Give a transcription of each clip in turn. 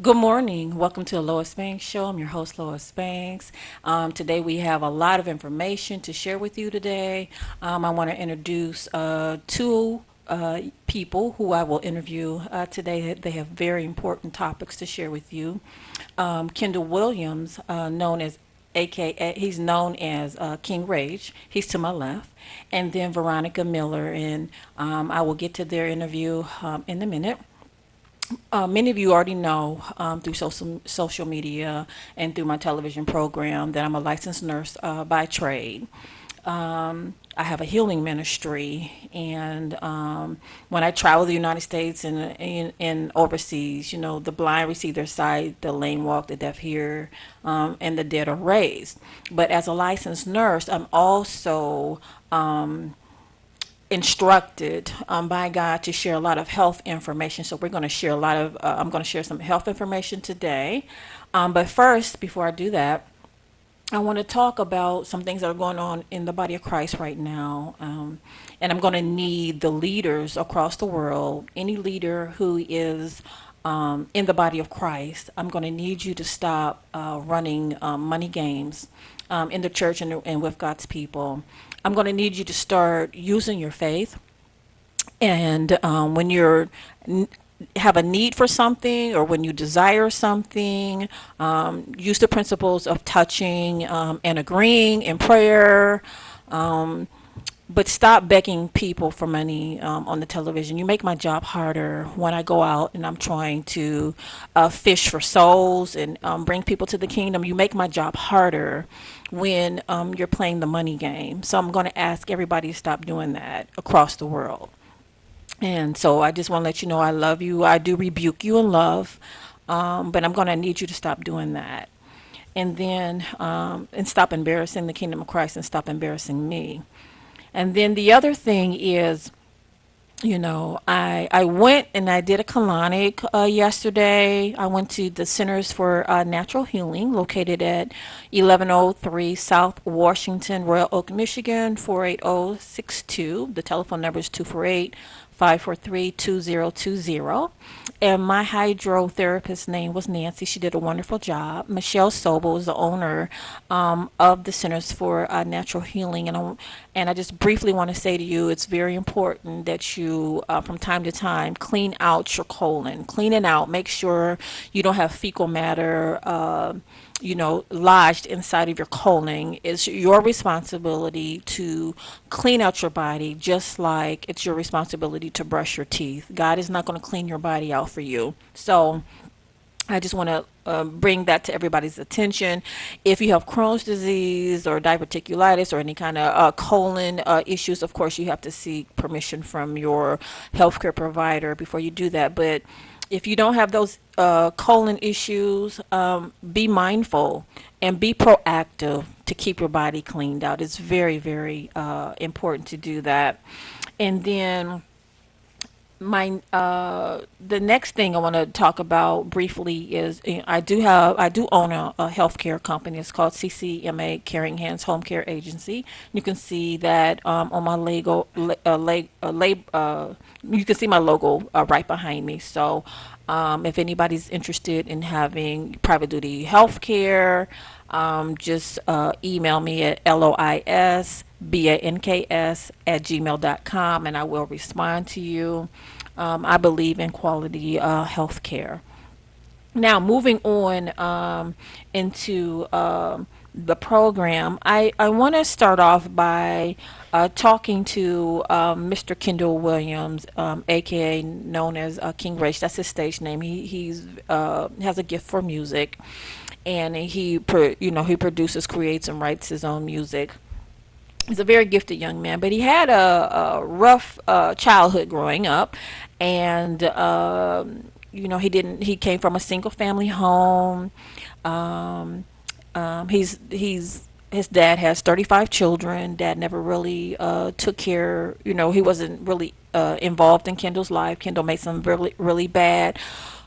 Good morning. Welcome to the Lois Banks Show. I'm your host, Lois Banks. Today we have a lot of information to share with you today. I want to introduce two people who I will interview today. They have very important topics to share with you. Kendall Williams, known as AKA, he's known as King Rage. He's to my left. And then Veronica Miller, and I will get to their interview in a minute. Many of you already know through social media and through my television program that I'm a licensed nurse by trade. I have a healing ministry, and when I travel the United States and overseas, the blind receive their sight, the lame walk, the deaf hear, and the dead are raised. But as a licensed nurse, I'm also instructed by God to share a lot of health information. So we're going to share a lot of, I'm going to share some health information today. But first, before I do that, I want to talk about some things that are going on in the body of Christ right now. And I'm going to need the leaders across the world, any leader who is in the body of Christ. I'm going to need you to stop running money games in the church and with God's people. I'm going to need you to start using your faith. And when you're have a need for something, or when you desire something, use the principles of touching and agreeing in prayer. But stop begging people for money on the television. You make my job harder when I go out and I'm trying to fish for souls and bring people to the kingdom. You make my job harder when you're playing the money game. So I'm going to ask everybody to stop doing that across the world. And so I just want to let you know I love you. I do rebuke you in love, but I'm going to need you to stop doing that. And then and stop embarrassing the kingdom of Christ and stop embarrassing me. And then the other thing is, I went and I did a colonic yesterday. I went to the Centers for Natural Healing, located at 1103 South Washington, Royal Oak, Michigan, 48062. The telephone number is 248-543-2020. And my hydrotherapist's name was Nancy. She did a wonderful job. Michelle Sobel is the owner of the Centers for Natural Healing. And I just briefly want to say to you, it's very important that you, from time to time, clean out your colon. Clean it out. Make sure you don't have fecal matter lodged inside of your colon. It's your responsibility to clean out your body, just like it's your responsibility to brush your teeth. God is not going to clean your body out for you. So I just want to bring that to everybody's attention. If you have Crohn's disease or diverticulitis or any kind of colon issues, of course, you have to seek permission from your healthcare provider before you do that. But if you don't have those colon issues, be mindful and be proactive to keep your body cleaned out. It's very, very important to do that. And then my the next thing I want to talk about briefly is I do own a healthcare company. It's called CCMA, Caring Hands Home Care Agency. You can see that on my you can see my logo right behind me. So if anybody's interested in having private duty health care, just email me at loisbanks@gmail.com and I will respond to you. I believe in quality health care. Now, moving on into the program, I want to start off by talking to Mr. Kendall Williams, aka known as King Rich. That's his stage name. He's has a gift for music, and he produces, creates, and writes his own music. He's a very gifted young man, but he had a rough childhood growing up, and he came from a single family home. His dad has 35 children. Dad never really took care. He wasn't really involved in Kendall's life. Kendall made some really, really bad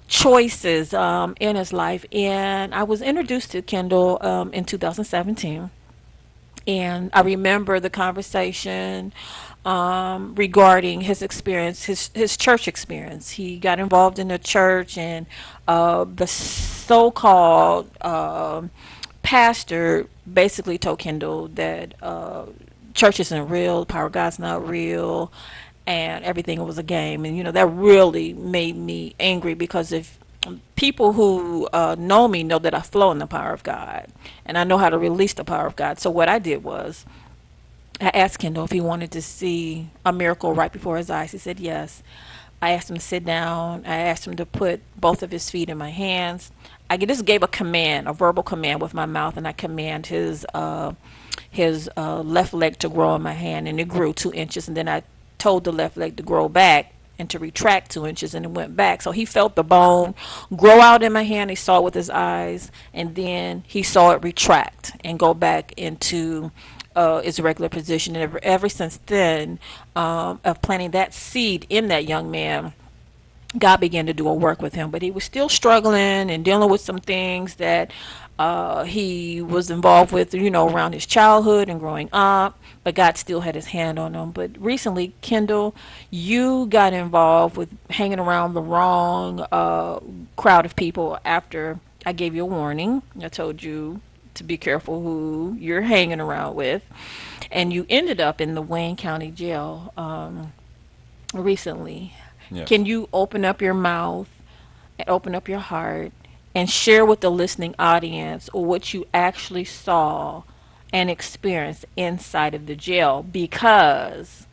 choices in his life, and I was introduced to Kendall in 2017. And I remember the conversation regarding his experience, his church experience. He got involved in the church, and the so-called pastor basically told Kendall that church isn't real, the power of God's not real, and everything was a game. And that really made me angry, because if people who know me know that I flow in the power of God, and I know how to release the power of God. So what I did was, I asked Kendall if he wanted to see a miracle right before his eyes. He said yes. I asked him to sit down. I asked him to put both of his feet in my hands. I just gave a command, a verbal command with my mouth, and I command his left leg to grow in my hand, and it grew 2 inches. And then I told the left leg to grow back and to retract 2 inches, and it went back. So he felt the bone grow out in my hand. He saw it with his eyes, and then he saw it retract and go back into its regular position. And ever since then, of planting that seed in that young man, God began to do a work with him. But he was still struggling and dealing with some things that he was involved with, around his childhood and growing up. But God still had his hand on him. But recently, Kendall, you got involved with hanging around the wrong crowd of people after I gave you a warning. I told you to be careful who you're hanging around with. And you ended up in the Wayne County Jail recently. Yes. Can you open up your mouth and open up your heart and share with the listening audience what you actually saw and experienced inside of the jail? Because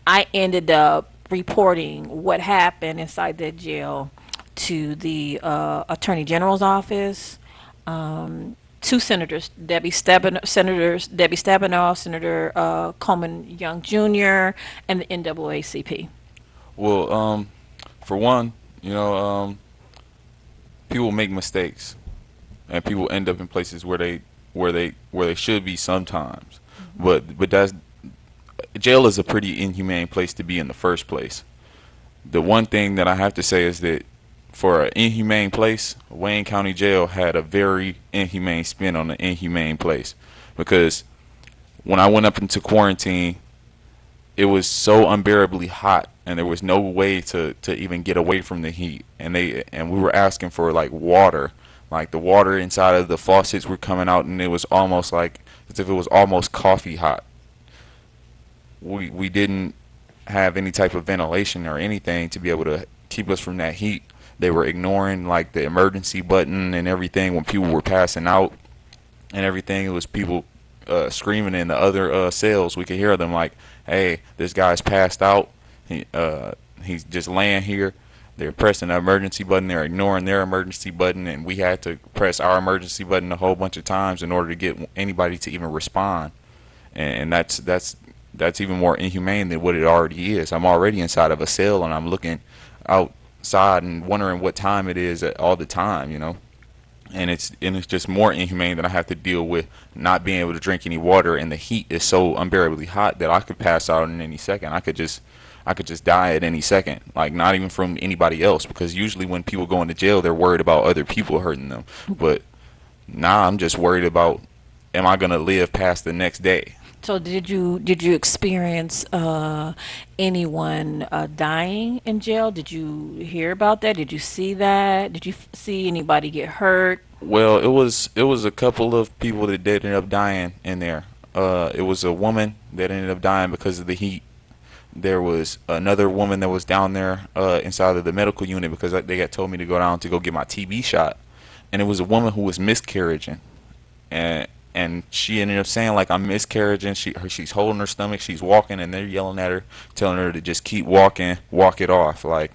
I ended up reporting what happened inside that jail to the Attorney General's office, two senators, Debbie Stabenow, Senator Coleman Young Jr., and the NAACP. Well, for one, people make mistakes, and people end up in places where they should be sometimes. But that's jail is a pretty inhumane place to be in the first place. The one thing that I have to say is that for an inhumane place, Wayne County Jail had a very inhumane spin on the inhumane place, because when I went up into quarantine, it was so unbearably hot, and there was no way to even get away from the heat, and we were asking for like water, like the water inside of the faucets were coming out, and it was almost like as if it was almost coffee hot. We didn't have any type of ventilation or anything to be able to keep us from that heat. They were ignoring like the emergency button and everything when people were passing out and everything. It was people screaming in the other cells. We could hear them like, "Hey, this guy's passed out. He's just laying here." They're pressing the emergency button. They're ignoring their emergency button, and we had to press our emergency button a whole bunch of times in order to get anybody to even respond. And that's even more inhumane than what it already is. I'm already inside of a cell, and I'm looking outside and wondering what time it is all the time. And it's just more inhumane that I have to deal with not being able to drink any water, and the heat is so unbearably hot that I could pass out in any second. I could just die at any second, like not even from anybody else, because usually when people go into jail, they're worried about other people hurting them. But now I'm just worried about, am I gonna live past the next day? So did you experience anyone dying in jail? Did you hear about that? Did you see that? Did you see anybody get hurt? Well, it was a couple of people that did end up dying in there. It was a woman that ended up dying because of the heat. There was another woman that was down there inside of the medical unit because they got told me to go down to go get my TB shot, and it was a woman who was miscarriaging, and she ended up saying like, "I'm miscarriaging." She's holding her stomach, she's walking, and they're yelling at her, telling her to just keep walking, walk it off, In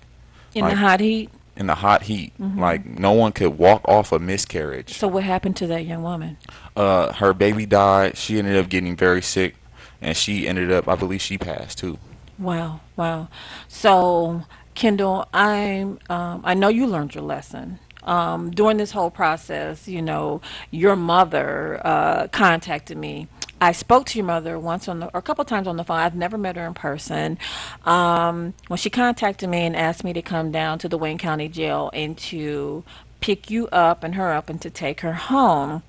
the like hot heat? in the hot heat. Like no one could walk off a miscarriage. So what happened to that young woman? Her baby died. She ended up getting very sick, and she ended up, I believe, she passed too. Wow, wow. So, Kendall, I know you learned your lesson. During this whole process, your mother contacted me. I spoke to your mother once or a couple times on the phone. I've never met her in person. When she contacted me and asked me to come down to the Wayne County Jail and to pick you up and her up and to take her home,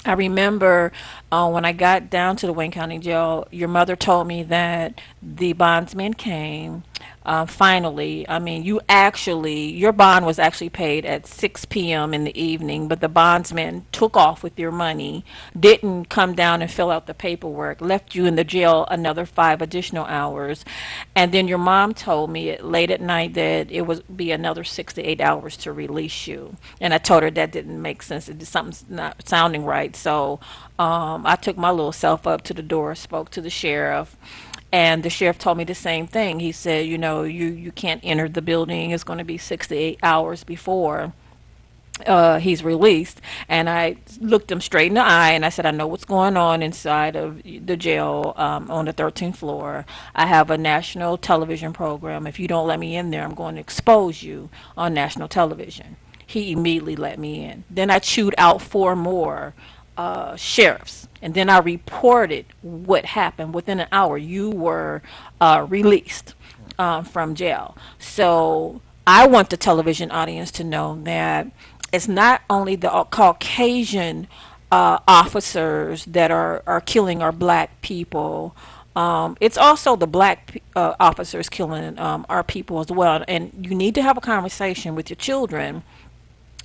I remember when I got down to the Wayne County Jail, your mother told me that the bondsman came. Finally, I mean, your bond was actually paid at 6 p.m. in the evening, but the bondsman took off with your money, didn't come down and fill out the paperwork, left you in the jail another 5 additional hours. And then your mom told me late at night that it would be another 6 to 8 hours to release you. And I told her that didn't make sense. Something's not sounding right. So I took my little self up to the door, spoke to the sheriff, and the sheriff told me the same thing. He said, you can't enter the building. It's going to be 6 to 8 hours before he's released. And I looked him straight in the eye and I said, I know what's going on inside of the jail on the 13th floor. I have a national television program. If you don't let me in there, I'm going to expose you on national television. He immediately let me in. Then I chewed out four more sheriffs. And then I reported what happened. Within an hour, you were released from jail. So I want the television audience to know that it's not only the Caucasian officers that are killing our black people. It's also the black officers killing our people as well. And you need to have a conversation with your children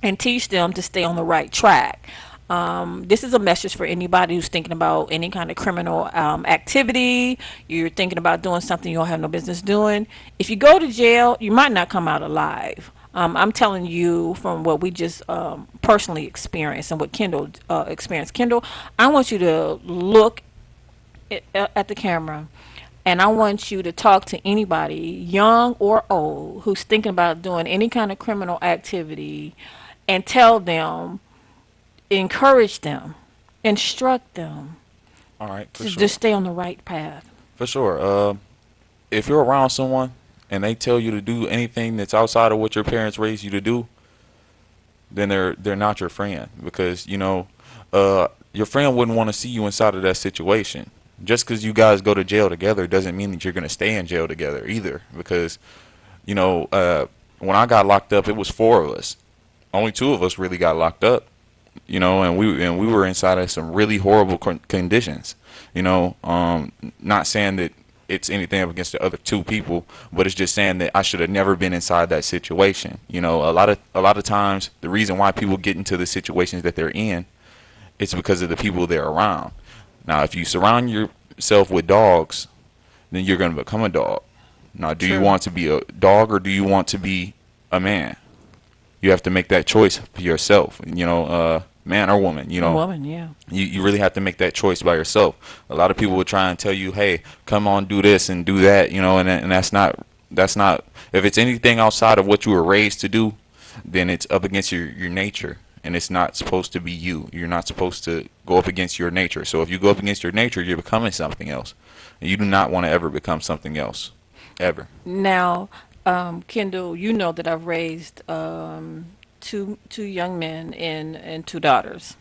and teach them to stay on the right track. This is a message for anybody who's thinking about any kind of criminal activity. You're thinking about doing something you don't have no business doing. If you go to jail, you might not come out alive. I'm telling you from what we just personally experienced and what Kendall experienced. Kendall, I want you to look at the camera and I want you to talk to anybody, young or old, who's thinking about doing any kind of criminal activity and tell them, encourage them, instruct them All right, for to sure. just stay on the right path. For sure. If you're around someone and they tell you to do anything that's outside of what your parents raised you to do, then they're not your friend, because your friend wouldn't want to see you inside of that situation. Just because you guys go to jail together doesn't mean that you're going to stay in jail together either, because when I got locked up, it was four of us. Only two of us really got locked up, and we were inside of some really horrible conditions. Not saying that it's anything up against the other two people, but it's just saying that I should have never been inside that situation. A lot of times the reason why people get into the situations that they're in, it's because of the people they're around. Now, if you surround yourself with dogs, then you're going to become a dog. Now, do you True. want to be a dog or do you want to be a man? You have to make that choice for yourself. Man or woman. A woman, yeah. You really have to make that choice by yourself. A lot of people will try and tell you, hey, come on, do this and do that, and that's not if it's anything outside of what you were raised to do, then it's up against your nature, and it's not supposed to be you. You're not supposed to go up against your nature. So if you go up against your nature, you're becoming something else, and you do not want to ever become something else, ever. Now, Kendall, you know that I've raised two young men and two daughters.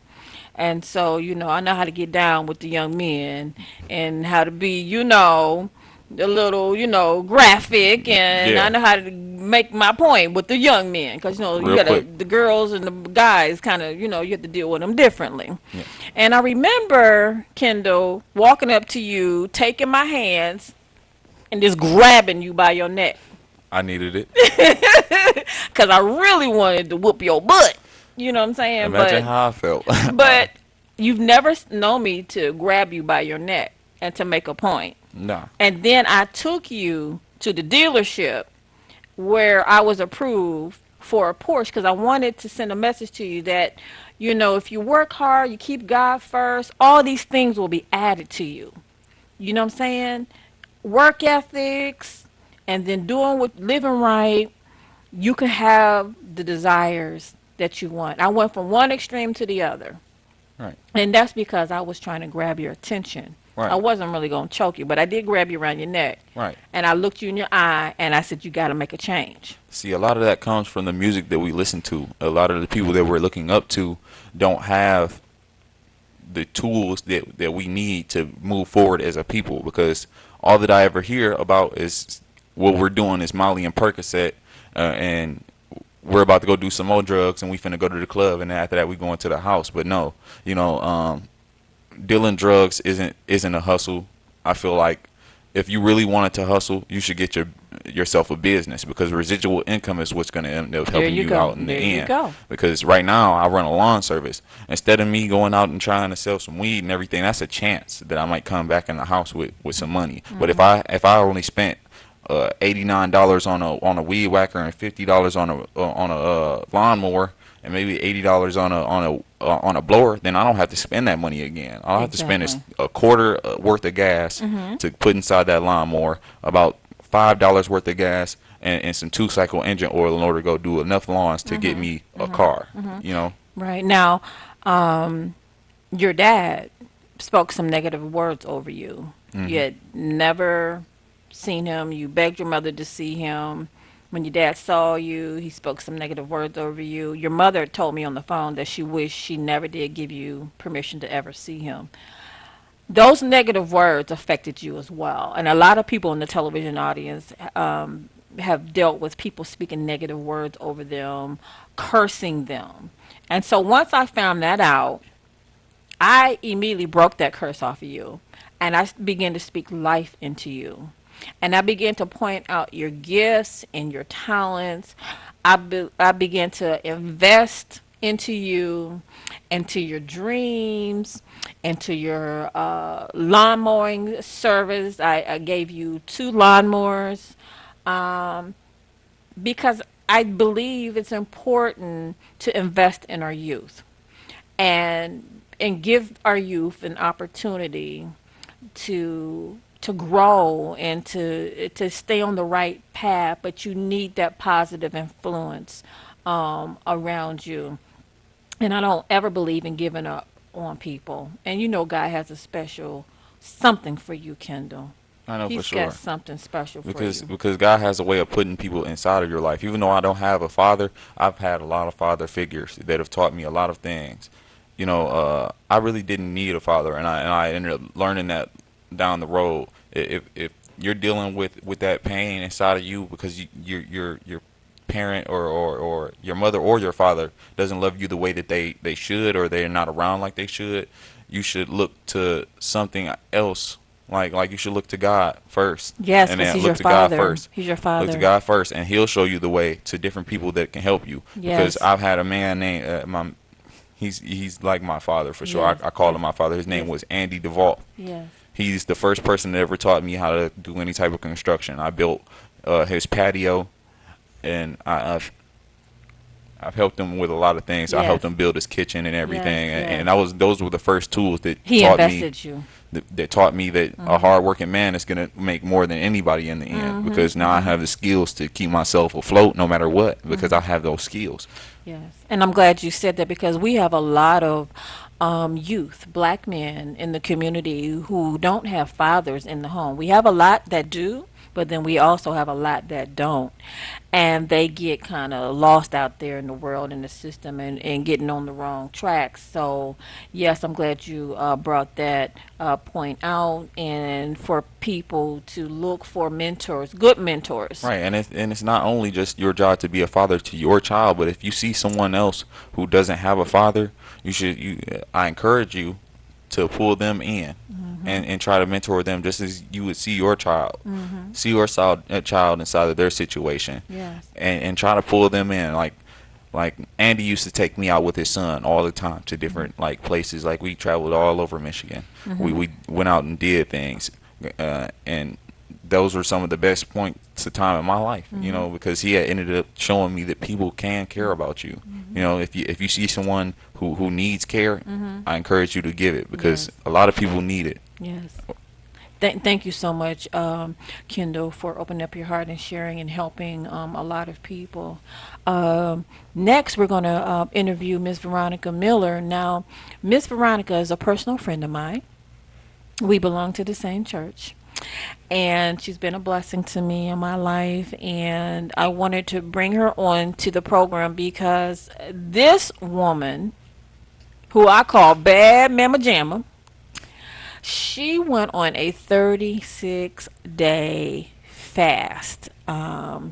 And so, I know how to get down with the young men and how to be, a little, graphic, and I Yeah, know how to make my point with the young men because, you real gotta, quick. the girls and the guys kind of, you have to deal with them differently. Yeah, And I remember, Kendall, walking up to you, taking my hands, and just grabbing you by your neck I needed it. because I really wanted to whoop your butt. You know what I'm saying? Imagine how I felt. But you've never known me to grab you by your neck and to make a point. Nah. And then I took you to the dealership where I was approved for a Porsche because I wanted to send a message to you that, if you work hard, you keep God first, all these things will be added to you. You know what I'm saying? Work ethics and then living right, you can have the desires that you want. I went from one extreme to the other. Right. And that's because I was trying to grab your attention. I Right. wasn't really going to choke you, but I did grab you around your neck. Right. And I looked you in your eye and I said, you got to make a change. See, a lot of that comes from the music that we listen to. A lot of the people that we're looking up to don't have the tools that we need to move forward as a people, because all that I ever hear about is what we're doing is Molly and Percocet, and we're about to go do some more drugs and we finna go to the club, and then after that we going to the house. But no, dealing drugs isn't a hustle. I feel like if you really wanted to hustle, you should get yourself a business, because residual income is what's going to end up There helping you you go. out in the There you end. go. Because right now I run a lawn service. Instead of me going out and trying to sell some weed and everything, that's a chance that I might come back in the house with some money. But if I only spent $89 on a weed whacker and $50 on a lawnmower, and maybe $80 on a blower, then I don't have to spend that money again. All I have to spend is Exactly. a quarter worth of gas to put inside that lawnmower, about $5 worth of gas, and some 2-cycle engine oil in order to go do enough lawns to get me a car. You know, Right now, your dad spoke some negative words over you. You had never seen him. You begged your mother to see him. When your dad saw you, he spoke some negative words over you. Your mother told me on the phone that she wished she never did give you permission to ever see him. Those negative words affected you as well. And a lot of people in the television audience have dealt with people speaking negative words over them, cursing them. And so once I found that out, I immediately broke that curse off of you. And I began to speak life into you. And I began to point out your gifts and your talents. I began to invest into you, into your dreams, into your lawn mowing service. I gave you 2 lawnmowers, um, because I believe it's important to invest in our youth and give our youth an opportunity to grow and to stay on the right path, but you need that positive influence around you. And I don't ever believe in giving up on people. And you know God has a special something for you, Kendall. I know for He's got sure. something special for because you. because God has a way of putting people inside of your life. Even though I don't have a father, I've had a lot of father figures that have taught me a lot of things. I really didn't need a father, and I ended up learning that down the road. If you're dealing with that pain inside of you because your parent or your mother or your father doesn't love you the way that they should, or they're not around like they should, you should look to something else. Like you should look to God first, Yes, and because then he's look your to God father. first. He's your Look to father. God first, and He'll show you the way to different people that can help you. Because Yes. I've had a man named he's like my father for sure. Yes. I call him my father. His name Yes. was Andy DeVault. Yes. He's the first person that ever taught me how to do any type of construction. I built his patio, and I've helped him with a lot of things. I helped Yes. him build his kitchen and Yes. everything, and Yes. those were the first tools that He taught me invested you. that taught me that a hardworking man is gonna make more than anybody in the end. Because now I have the skills to keep myself afloat no matter what. Because I have those skills. Yes. And I'm glad you said that because we have a lot of youth, black men in the community who don't have fathers in the home. We have a lot that do, but then we also have a lot that don't. And they get kind of lost out there in the world, in the system, and getting on the wrong tracks. So, yes, I'm glad you brought that point out, and for people to look for mentors, good mentors. Right, and it's not only just your job to be a father to your child, but if you see someone else who doesn't have a father, I encourage you to pull them in and try to mentor them just as you would see your child. See your child inside of their situation, Yes. and try to pull them in. Like Andy used to take me out with his son all the time to different like places. Like we traveled all over Michigan. We went out and did things, and those were some of the best points of time in my life. Because he had ended up showing me that people can care about you. If you see someone who needs care, I encourage you to give it, because Yes. a lot of people need it. Yes. Thank you so much, Kendall, for opening up your heart and sharing and helping a lot of people. Next, we're going to interview Miss Veronica Miller. Now, Miss Veronica is a personal friend of mine. We belong to the same church. And she's been a blessing to me in my life. And I wanted to bring her on to the program because this woman, who I call Bad Mama Jamma, she went on a 36-day fast.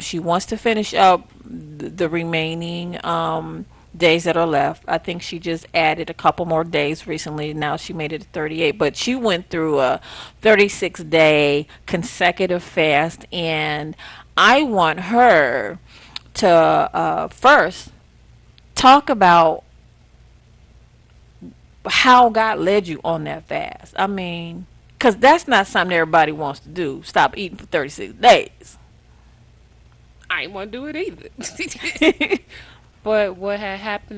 She wants to finish up the remaining days that are left. I think she just added a couple more days recently. Now she made it to 38, but she went through a 36-day consecutive fast, and I want her to first talk about how God led you on that fast. I mean, because that's not something everybody wants to do. Stop eating for 36 days. I didn't want to do it either. But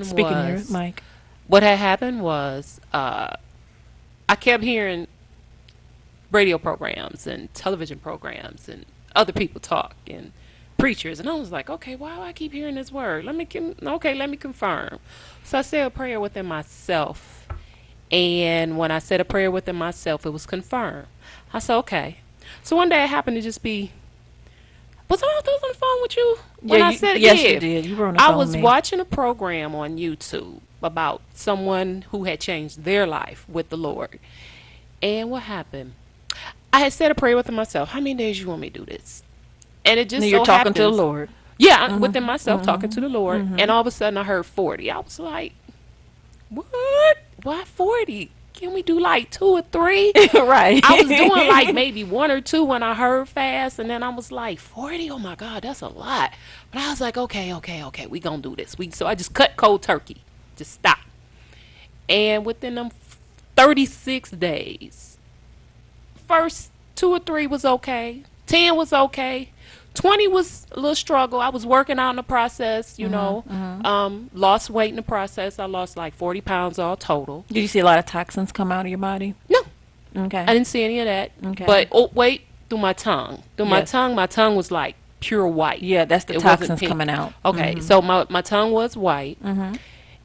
Speaking here, Mike. what had happened was, I kept hearing radio programs and television programs and other people talk and preachers, and I was like, okay, why do I keep hearing this word? Let me confirm. So I said a prayer within myself, and when I said a prayer within myself, it was confirmed. I said, okay. So one day I happened to just be, was I on the phone with you when I said it? Yes, Yeah. you did. You were on the I phone was with me. watching a program on YouTube about someone who had changed their life with the Lord. And what happened? I had said a prayer within myself. How many days you want me to do this? And it just Now you're so talking to the happens- Lord. Yeah, I'm within myself talking to the Lord. And all of a sudden I heard 40. I was like, what? Why 40? Can we do like 2 or 3? Right. I was doing like maybe 1 or 2 when I heard fast, and then I was like 40. Oh my God, that's a lot. But I was like, okay, we gonna do this. So I just cut cold turkey, just stop. And within them 36 days, first 2 or 3 was okay, 10 was okay, 20 was a little struggle. I was working out in the process, lost weight in the process. I lost like 40 pounds all total. Did you see a lot of toxins come out of your body? No, Okay. I didn't see any of that. Okay. But weight through my tongue. Yes. My tongue was like pure white. Yeah, that's the It wasn't toxins pink. coming out. Okay, so my tongue was white.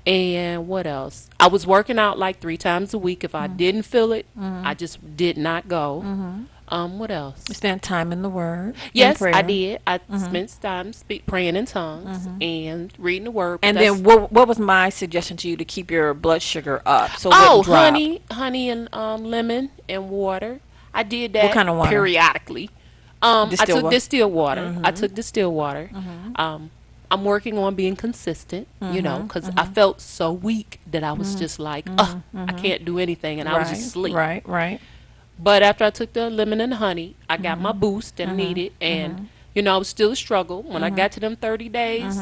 And what else? I was working out like 3 times a week. If I didn't feel it, I just did not go. What else? You spent time in the Word. Yes, in prayer. I did. I spent time praying in tongues and reading the word. but And that's- then what was my suggestion to you to keep your blood sugar up so it oh, wouldn't drop? honey, and lemon and water. I did that. What kind of water? Periodically. I Distilled took water? distilled water. I took distilled water. I'm working on being consistent, because I felt so weak that I was just like, I can't do anything, and I was just asleep. Right. But after I took the lemon and honey, I got my boost that I needed, and it was still a struggle. When I got to them 30 days,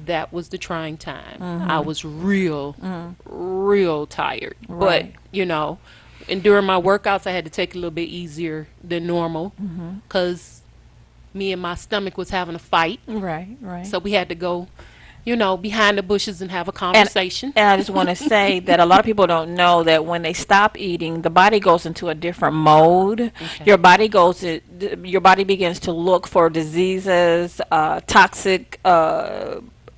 that was the trying time. I was real tired. Right. But and during my workouts, I had to take it a little bit easier than normal because me and my stomach was having a fight. Right. So we had to go, behind the bushes and have a conversation. And I just want to say that a lot of people don't know that when they stop eating, the body goes into a different mode. Okay. Your body begins to look for diseases, toxic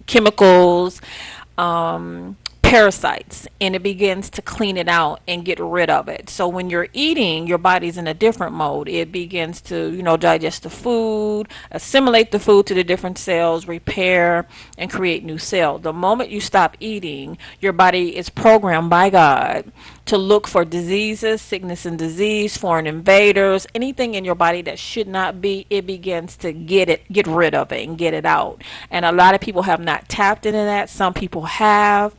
chemicals, parasites, and it begins to clean it out and get rid of it. So when you're eating, your body's in a different mode. It begins to, digest the food, assimilate the food to the different cells, repair, and create new cells. The moment you stop eating, your body is programmed by God to look for diseases, sickness and disease, foreign invaders, anything in your body that should not be. It begins to get rid of it and get it out. And a lot of people have not tapped into that. Some people have.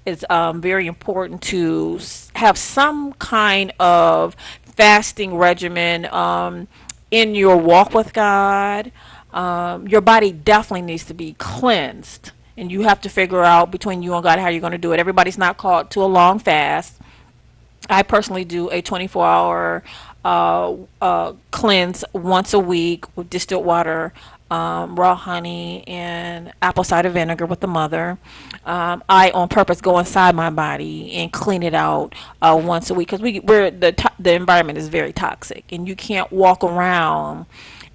It's very important to have some kind of fasting regimen in your walk with God. Your body definitely needs to be cleansed, and you have to figure out between you and God how you're going to do it. Everybody's not called to a long fast. I personally do a 24-hour cleanse once a week with distilled water, raw honey, and apple cider vinegar with the mother. I, on purpose, go inside my body and clean it out once a week because the environment is very toxic, and you can't walk around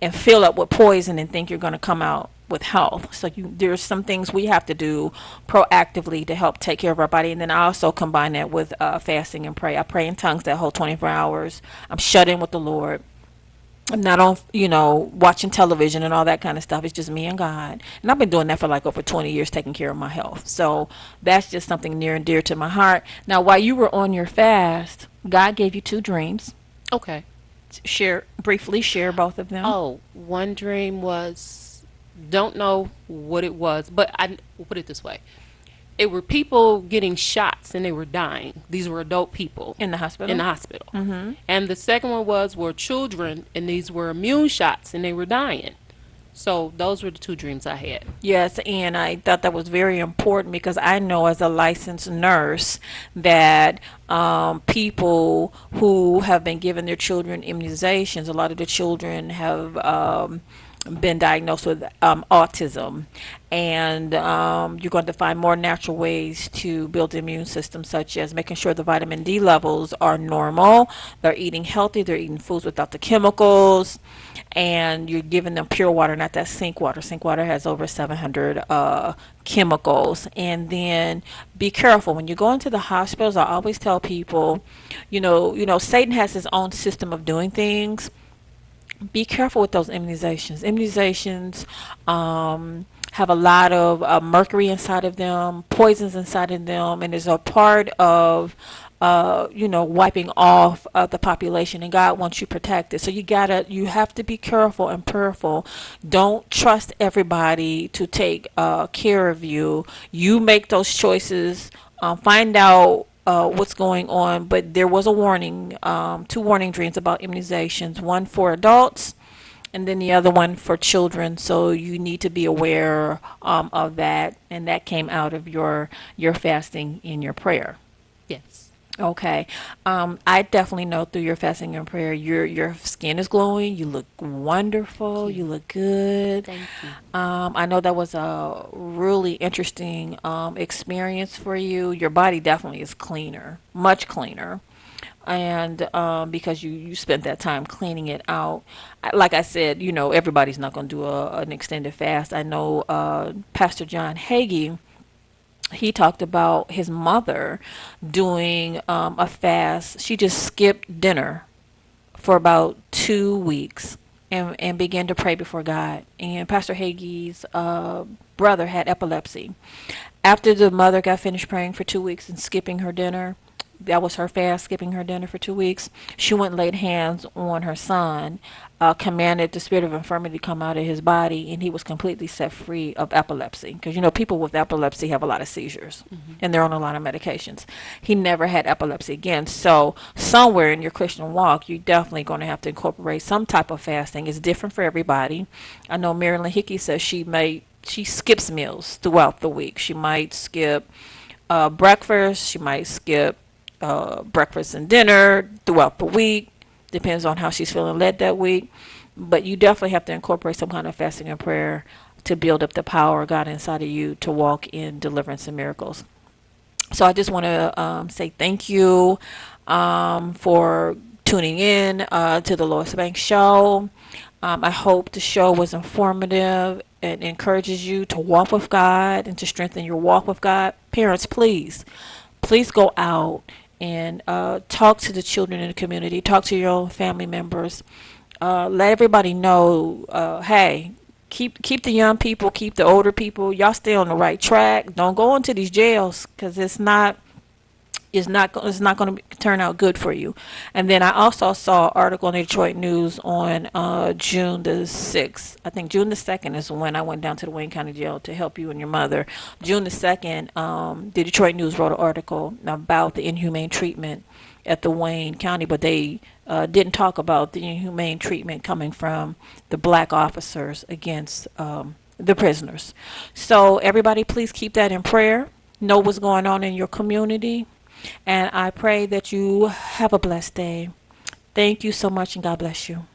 and fill up with poison and think you're going to come out with health. So there's some things we have to do proactively to help take care of our body. And then I also combine that with fasting and pray. I pray in tongues that whole 24 hours. I'm shut in with the Lord. I'm not on, watching television and all that kind of stuff. It's just me and God. And I've been doing that for like over 20 years, taking care of my health. So that's just something near and dear to my heart. Now, while you were on your fast, God gave you 2 dreams. Okay. Share briefly. Share both of them. Oh, one dream was, don't know what it was, but I will put it this way. It were people getting shots and they were dying. These were adult people In the in hospital. the hospital. And the second one was were children and these were immune shots and they were dying. So those were the two dreams I had. Yes, and I thought that was very important because I know as a licensed nurse that people who have been giving their children immunizations, a lot of the children have been diagnosed with autism, and you're going to find more natural ways to build the immune system, such as making sure the vitamin D levels are normal, they're eating healthy, they're eating foods without the chemicals, and you're giving them pure water, not that sink water. Sink water has over 700 chemicals. And then be careful when you go into the hospitals. I always tell people, Satan has his own system of doing things. Be careful with those immunizations. Immunizations have a lot of mercury inside of them, poisons inside of them, and is a part of wiping off the population, and God wants you protected. So you have to be careful and prayerful. Don't trust everybody to take care of you. You make those choices. Find out what's going on. But there was a warning, two warning dreams about immunizations, one for adults and then the other one for children. So you need to be aware of that, and that came out of your fasting in your prayer. Yes. Okay. I definitely know through your fasting and prayer, your skin is glowing. You look wonderful. Thank you. You look good. Thank you. I know that was a really interesting experience for you. Your body definitely is cleaner, much cleaner. And because you spent that time cleaning it out. Like I said, everybody's not going to do an extended fast. I know Pastor John Hagee, he talked about his mother doing a fast. She just skipped dinner for about 2 weeks and began to pray before God. And Pastor Hagee's brother had epilepsy. After the mother got finished praying for 2 weeks and skipping her dinner, that was her fast, skipping her dinner for 2 weeks. She went and laid hands on her son, commanded the spirit of infirmity to come out of his body, and he was completely set free of epilepsy. Because, people with epilepsy have a lot of seizures, and they're on a lot of medications. He never had epilepsy again. So somewhere in your Christian walk, you're definitely going to have to incorporate some type of fasting. It's different for everybody. I know Marilyn Hickey says she skips meals throughout the week. She might skip breakfast. She might skip breakfast and dinner throughout the week. Depends on how she's feeling led that week. But you definitely have to incorporate some kind of fasting and prayer to build up the power of God inside of you to walk in deliverance and miracles. So I just want to say thank you for tuning in to the Lois Banks Show. I hope the show was informative and encourages you to walk with God and to strengthen your walk with God. Parents, please go out and talk to the children in the community, talk to your own family members, let everybody know, hey, keep the young people, keep the older people, y'all stay on the right track. Don't go into these jails because it's not going to turn out good for you. And then I also saw an article in the Detroit News on June the 6th. I think June the 2nd is when I went down to the Wayne County Jail to help you and your mother. June the 2nd, the Detroit News wrote an article about the inhumane treatment at the Wayne County, but they didn't talk about the inhumane treatment coming from the black officers against the prisoners. So everybody, please keep that in prayer. Know what's going on in your community. And I pray that you have a blessed day. Thank you so much, and God bless you.